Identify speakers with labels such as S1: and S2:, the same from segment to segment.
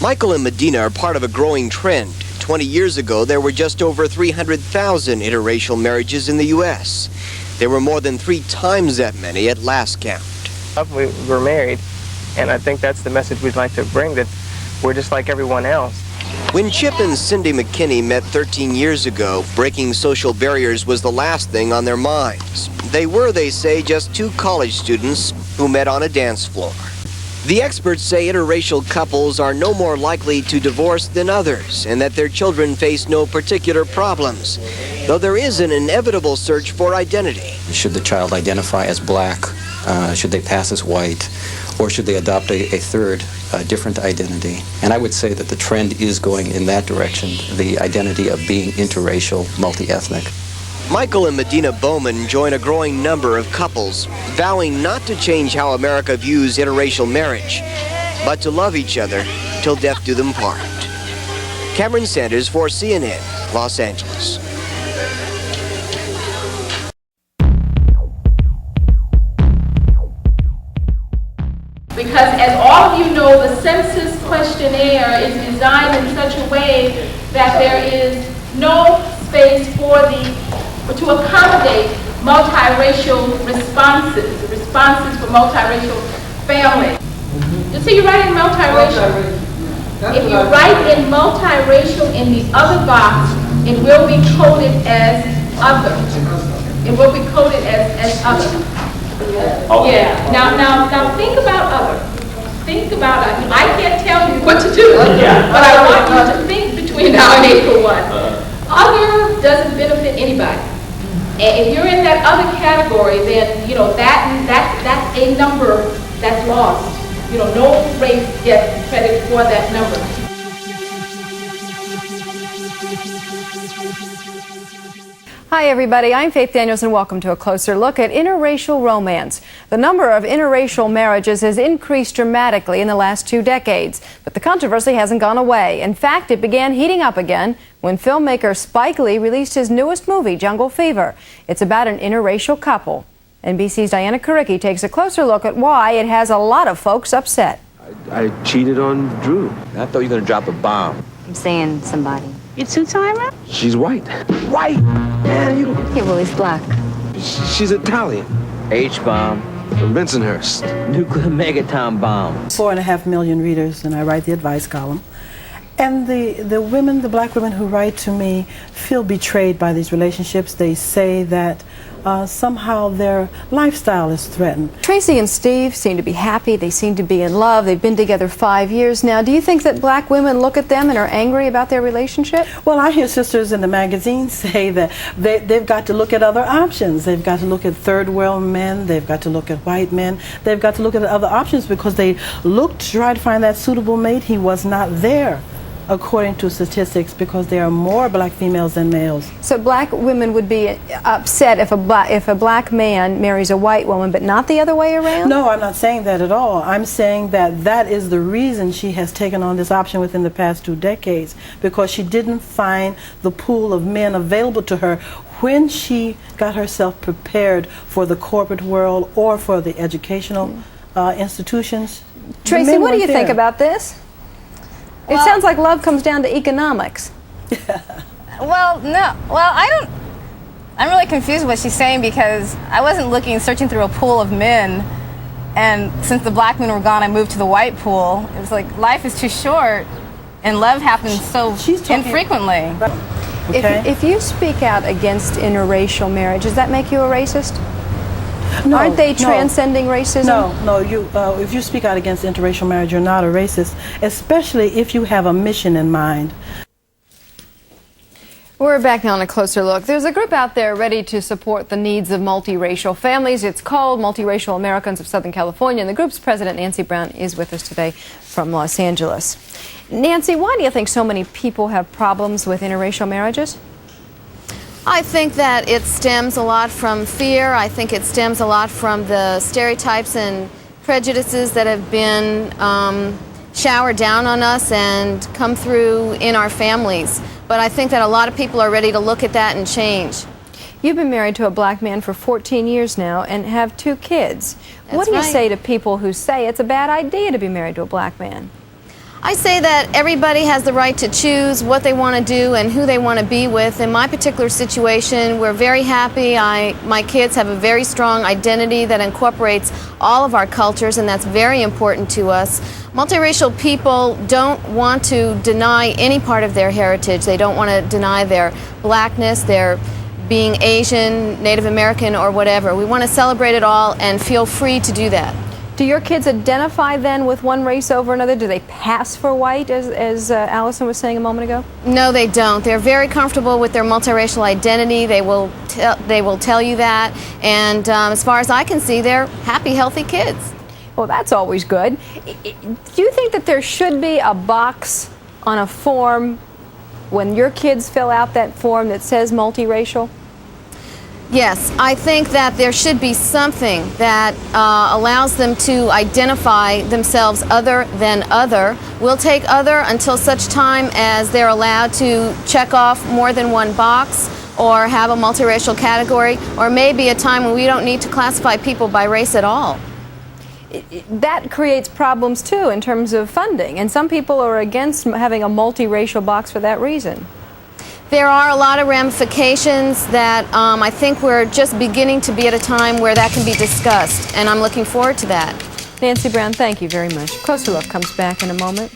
S1: Michael and Medina are part of a growing trend. 20 years ago, there were just over 300,000 interracial marriages in the U.S. There were more than 3 times that many at last count.
S2: We're married, and I think that's the message we'd like to bring, that we're just like everyone else.
S1: When Chip and Cindy McKinney met 13 years ago, breaking social barriers was the last thing on their minds. They were, they say, just 2 college students who met on a dance floor. The experts say interracial couples are no more likely to divorce than others, and that their children face no particular problems, though there is an inevitable search for identity.
S3: Should the child identify as black? Should they pass as white? Or should they adopt a third, different identity? And I would say that the trend is going in that direction, the identity of being interracial, multi-ethnic.
S1: Michael and Medina Bowman join a growing number of couples, vowing not to change how America views interracial marriage, but to love each other till death do them part. Cameron Sanders for CNN, Los Angeles.
S4: Because as all of you know, the census questionnaire is designed in such a way that there is no space to accommodate multiracial responses for multiracial families. You see, you're writing multiracial. If you write in multiracial in the other box, it will be coded as other. It will be coded as other. Yeah. Now think about other. Think about it. I can't tell you what to do, but I want you to think between now and April 1. Other doesn't benefit anybody. And if you're in that other category, then that's a number that's lost. No race gets credit for that number.
S5: Hi everybody, I'm Faith Daniels and welcome to a closer look at interracial romance. The number of interracial marriages has increased dramatically in the last 2 decades, but the controversy hasn't gone away. In fact, it began heating up again when filmmaker Spike Lee released his newest movie, Jungle Fever. It's about an interracial couple. NBC's Diana Kuricki takes a closer look at why it has a lot of folks upset.
S6: I cheated on Drew.
S7: I thought you were gonna drop a bomb.
S8: I'm saying somebody.
S9: You two-timer?
S6: She's white. White! Man, you...
S8: Yeah, well, he's black.
S6: She's Italian.
S7: H-bomb.
S6: From Bensonhurst.
S7: Nuclear megaton bomb.
S10: 4.5 million readers, and I write the advice column. And the black women who write to me feel betrayed by these relationships. They say that somehow their lifestyle is threatened.
S5: Tracy and Steve seem to be happy. They seem to be in love. They've been together 5 years now. Do you think that black women look at them and are angry about their relationship?
S10: Well, I hear sisters in the magazines say that they've got to look at other options. They've got to look at third world men. They've got to look at white men. They've got to look at other options because they looked to try to find that suitable mate. He was not there, according to statistics, because there are more black females than males.
S5: So black women would be upset if a black man marries a white woman, but not the other way around?
S10: No, I'm not saying that at all. I'm saying that that is the reason she has taken on this option within the past 2 decades, because she didn't find the pool of men available to her when she got herself prepared for the corporate world or for the educational institutions.
S5: Tracy, what do you think about this? It sounds like love comes down to economics.
S8: Well, no. Well, I'm really confused with what she's saying because I wasn't searching through a pool of men, and since the black men were gone, I moved to the white pool. It was like life is too short, and love happens so infrequently.
S10: Okay.
S5: If you speak out against interracial marriage, does that make you a racist?
S10: No,
S5: aren't they transcending racism?
S10: No. If you speak out against interracial marriage, you're not a racist, especially if you have a mission in mind.
S5: We're back now on a closer look. There's a group out there ready to support the needs of multiracial families. It's called Multiracial Americans of Southern California, and the group's president, Nancy Brown, is with us today from Los Angeles. Nancy, why do you think so many people have problems with interracial marriages?
S11: I think that it stems a lot from fear. I think it stems a lot from the stereotypes and prejudices that have been showered down on us and come through in our families. But I think that a lot of people are ready to look at that and change.
S5: You've been married to a black man for 14 years now and have 2 kids.
S11: That's
S5: what do you
S11: right.
S5: say to people who say it's a bad idea to be married to a black man?
S11: I say that everybody has the right to choose what they want to do and who they want to be with. In my particular situation, we're very happy. My kids have a very strong identity that incorporates all of our cultures, and that's very important to us. Multiracial people don't want to deny any part of their heritage. They don't want to deny their blackness, their being Asian, Native American, or whatever. We want to celebrate it all and feel free to do that.
S5: Do your kids identify then with one race over another? Do they pass for white, as Allison was saying a moment ago?
S11: No, they don't. They're very comfortable with their multiracial identity. They will tell you that. And as far as I can see, they're happy, healthy kids.
S5: Well, that's always good. Do you think that there should be a box on a form when your kids fill out that form that says multiracial?
S11: Yes, I think that there should be something that allows them to identify themselves other than other. We'll take other until such time as they're allowed to check off more than one box or have a multiracial category, or maybe a time when we don't need to classify people by race at all.
S5: That creates problems too in terms of funding, and some people are against having a multiracial box for that reason.
S11: There are a lot of ramifications that I think we're just beginning to be at a time where that can be discussed, and I'm looking forward to that.
S5: Nancy Brown, thank you very much. Closer Look comes back in a moment.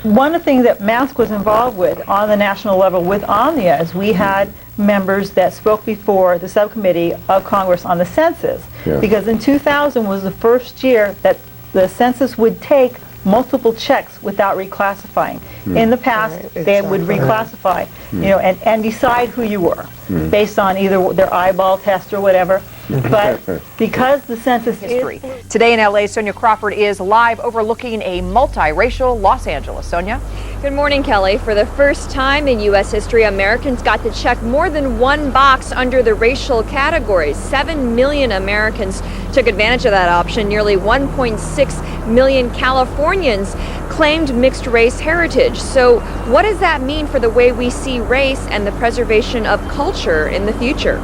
S9: One of the things that MASC was involved with on the national level with OMNIA is we had members that spoke before the subcommittee of Congress on the census. Yeah. Because in 2000 was the first year that the census would take multiple checks without reclassifying. In the past, they would reclassify, you know, and decide who you were based on either their eyeball test or whatever. But because the census
S12: history. Today in LA, Sonia Crawford is live overlooking a multiracial Los Angeles. Sonia?
S13: Good morning, Kelly. For the first time in U.S. history, Americans got to check more than one box under the racial categories. 7 million Americans took advantage of that option. Nearly 1.6 million Californians claimed mixed race heritage. So what does that mean for the way we see race and the preservation of culture in the future?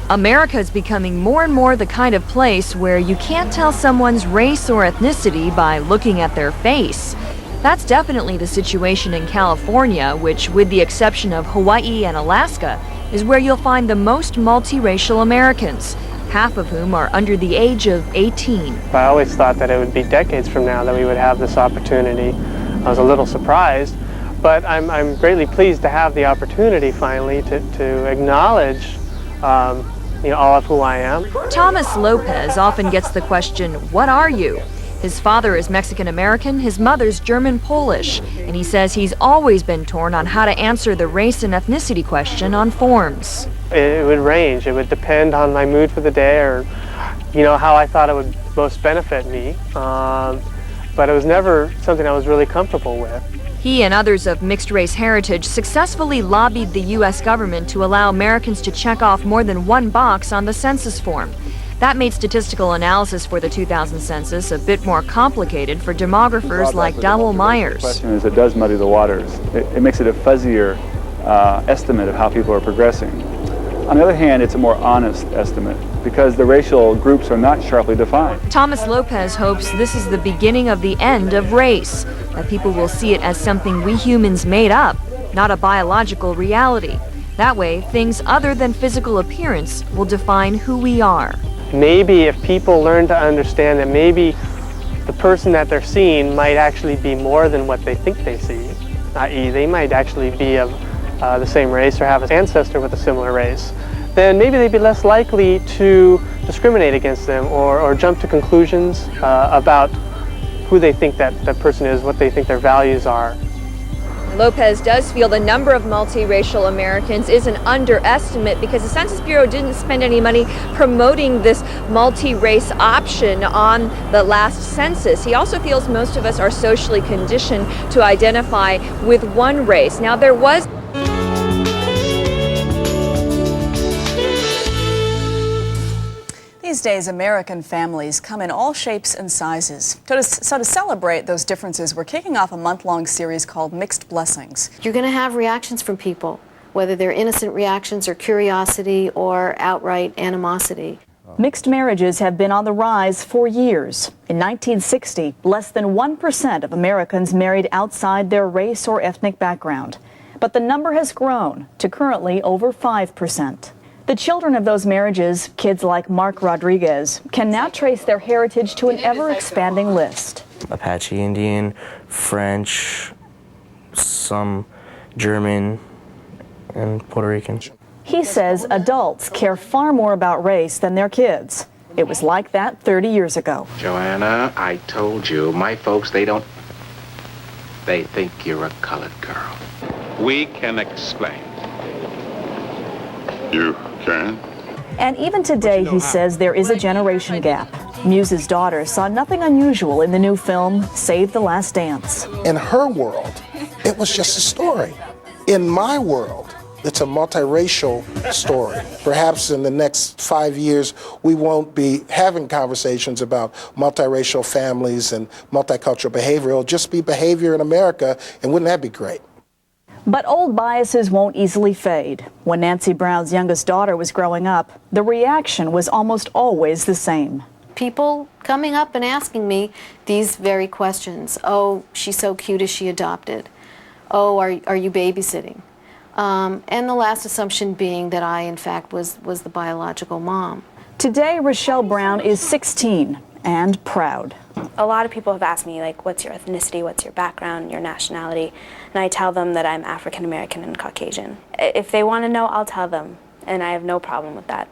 S13: America is becoming more and more the kind of place where you can't tell someone's race or ethnicity by looking at their face. That's definitely the situation in California, which, with the exception of Hawaii and Alaska, is where you'll find the most multiracial Americans, half of whom are under the age of 18.
S2: I always thought that it would be decades from now that we would have this opportunity. I was a little surprised, but I'm greatly pleased to have the opportunity finally to acknowledge all of who I am.
S13: Thomas Lopez often gets the question, what are you? His father is Mexican-American, his mother's German-Polish, and he says he's always been torn on how to answer the race and ethnicity question on forms.
S2: It would range. It would depend on my mood for the day or, how I thought it would most benefit me. But it was never something I was really comfortable with.
S13: He and others of mixed race heritage successfully lobbied the U.S. government to allow Americans to check off more than one box on the census form. That made statistical analysis for the 2000 census a bit more complicated for demographers like Donald Myers.
S14: The question is, it does muddy the waters. It makes it a fuzzier estimate of how people are progressing. On the other hand, it's a more honest estimate because the racial groups are not sharply defined.
S13: Thomas Lopez hopes this is the beginning of the end of race, that people will see it as something we humans made up, not a biological reality. That way, things other than physical appearance will define who we are.
S2: Maybe if people learn to understand that maybe the person that they're seeing might actually be more than what they think they see, i.e. they might actually be of the same race or have an ancestor with a similar race, then maybe they'd be less likely to discriminate against them or jump to conclusions about who they think that person is, what they think their values are.
S13: Lopez does feel the number of multiracial Americans is an underestimate because the Census Bureau didn't spend any money promoting this multi-race option on the last census. He also feels most of us are socially conditioned to identify with one race. Now, there was
S15: These days, American families come in all shapes and sizes. So to celebrate those differences, we're kicking off a month-long series called Mixed Blessings.
S11: You're going to have reactions from people. whether they're innocent reactions or curiosity or outright animosity.
S15: Mixed marriages have been on the rise for years. In 1960, less than 1% of Americans married outside their race or ethnic background. But the number has grown to currently over 5%. The children of those marriages, kids like Mark Rodriguez, can now trace their heritage to an ever-expanding list.
S16: Apache Indian, French, some German, and Puerto Rican.
S15: He says adults care far more about race than their kids. It was like that 30 years ago.
S17: Joanna, I told you, my folks, they think you're a colored girl.
S18: We can explain. You can?
S15: And even today, he says there is a generation gap. Muse's daughter saw nothing unusual in the new film, Save the Last Dance.
S19: In her world, it was just a story. In my world, it's a multiracial story. Perhaps in the next 5 years, we won't be having conversations about multiracial families and multicultural behavior. It'll just be behavior in America, and wouldn't that be great?
S15: But old biases won't easily fade. When Nancy Brown's youngest daughter was growing up, the reaction was almost always the same.
S11: People coming up and asking me these very questions. Oh, she's so cute, is she adopted? Oh, are you babysitting? And the last assumption being that I, in fact, was the biological mom.
S15: Today, Rochelle Brown is 16 and proud.
S20: A lot of people have asked me, like, what's your ethnicity, what's your background, your nationality, and I tell them that I'm African American and Caucasian. If they want to know, I'll tell them, and I have no problem with that.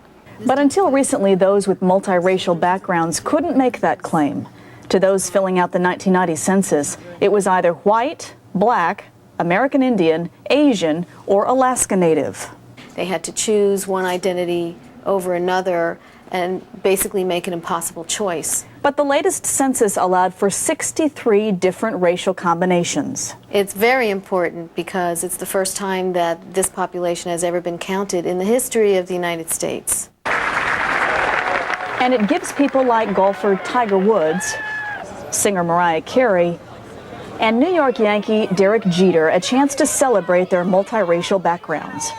S15: But until recently, those with multiracial backgrounds couldn't make that claim. To those filling out the 1990 census, it was either white, black, American Indian, Asian, or Alaska Native.
S11: They had to choose one identity over another and basically make an impossible choice.
S15: But the latest census allowed for 63 different racial combinations.
S11: It's very important because it's the first time that this population has ever been counted in the history of the United States.
S15: And it gives people like golfer Tiger Woods, singer Mariah Carey, and New York Yankee Derek Jeter a chance to celebrate their multiracial backgrounds.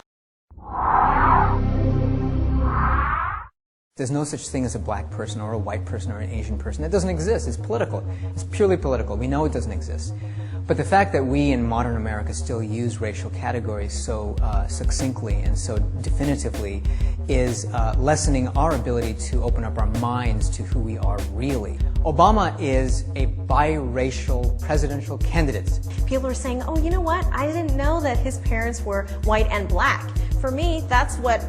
S21: There's no such thing as a black person or a white person or an Asian person. That doesn't exist. It's political. It's purely political. We know it doesn't exist. But the fact that we in modern America still use racial categories so succinctly and so definitively is lessening our ability to open up our minds to who we are really. Obama is a biracial presidential candidate.
S22: People are saying, oh, you know what? I didn't know that his parents were white and black. For me, that's what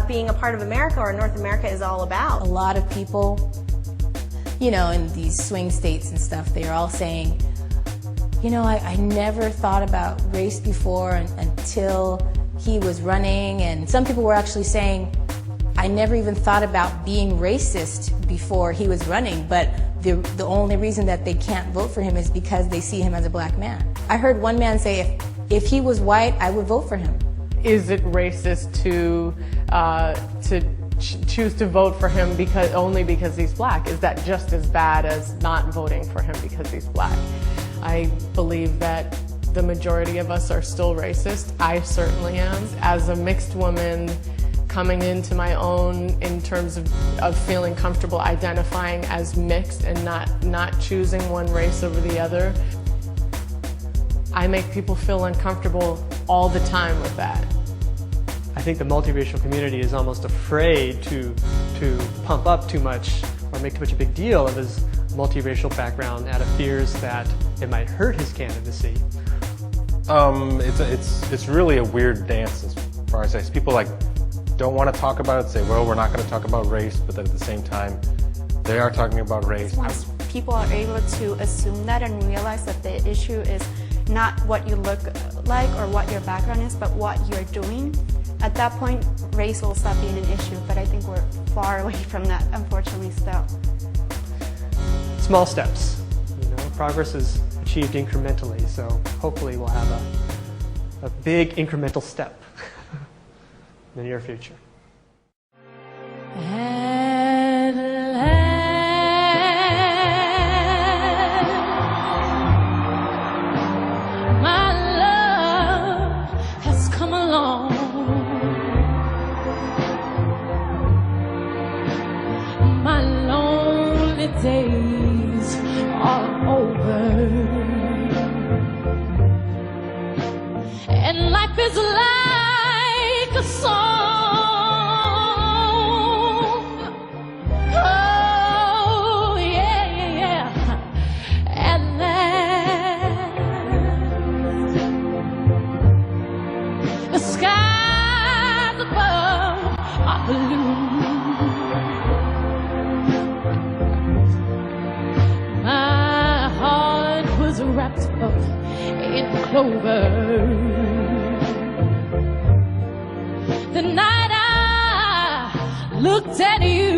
S22: being a part of America or North America is all about.
S23: A lot of people, you know, in these swing states and stuff, they're all saying, you know, I never thought about race before until he was running. And some people were actually saying, I never even thought about being racist before he was running, but the only reason that they can't vote for him is because they see him as a black man. I heard one man say, if he was white, I would vote for him.
S24: Is it racist to choose to vote for him only because he's black? Is that just as bad as not voting for him because he's black? I believe that the majority of us are still racist. I certainly am. As a mixed woman coming into my own in terms of feeling comfortable identifying as mixed and not choosing one race over the other, I make people feel uncomfortable all the time with that.
S2: I think the multiracial community is almost afraid to pump up too much or make too much a big deal of his multiracial background out of fears that it might hurt his candidacy.
S25: It's really a weird dance as far as people don't want to talk about it, say, well, we're not going to talk about race, but at the same time, they are talking about race.
S26: Once people are able to assume that and realize that the issue is not what you look like or what your background is, but what you're doing, at that point, race will stop being an issue. But I think we're far away from that, unfortunately, still.
S2: Small steps. You know, progress is achieved incrementally, so hopefully we'll have a big incremental step in the near future.
S27: My love has come along.
S1: skies above are blue. My heart was wrapped up in clover the night I looked at you.